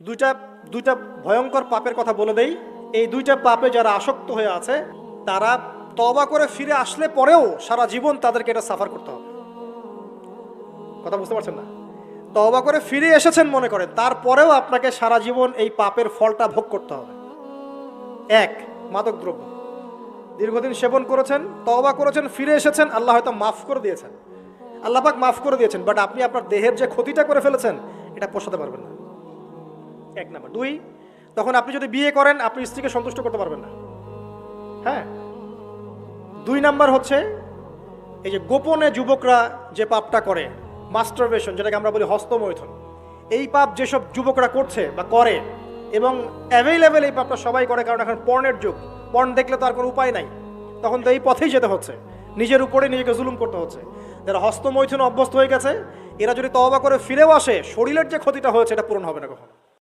দুইটা দুইটা ভয়ঙ্কর পাপের কথা বলে দেই। এই দুইটা পাপে যারা আসক্ত হয়ে আছে তারা তওবা করে ফিরে আসলে পরেও সারা জীবন তাদেরকে এটা সাফার করতে হবে। কথা বুঝতে পারছেন না? তওবা করে ফিরে এসেছেন মনে করেন, তারপরেও আপনাকে সারা জীবন এই পাপের ফলটা ভোগ করতে হবে। এক, মাদকদ্রব্য দীর্ঘদিন সেবন করেছেন, তওবা করেছেন, ফিরে এসেছেন, আল্লাহ হয়তো মাফ করে দিয়েছেন, আল্লাহ পাক মাফ করে দিয়েছেন, বাট আপনি আপনার দেহের যে ক্ষতিটা করে ফেলেছেন এটা পোষাতে পারবেন না। এক নাম্বার। দুই, তখন আপনি যদি বিয়ে করেন আপনি স্ত্রীকে সন্তুষ্ট করতে পারবেন না। হ্যাঁ। দুই নাম্বার হচ্ছে এই যে গোপনে যুবকরা যে পাপটা করে, মাস্টারবেশন, যেটাকে আমরা বলি হস্তমৈথুন, এই পাপ যেসব যুবকরা করছে বা করে, এবং অ্যাভেলেবেল এই পাপটা সবাই করে, কারণ এখন পর্নের যুগ, পর্ন দেখলে তো আর কোনো উপায় নাই, তখন তো এই পথেই যেতে হচ্ছে, নিজের উপরে নিজেকে জুলুম করতে হচ্ছে। যারা হস্তমৈথুন অভ্যস্ত হয়ে গেছে এরা যদি তওবা করে ফিরেও আসে, শরীরের যে ক্ষতিটা হয়েছে এটা পূরণ হবে না কখনো।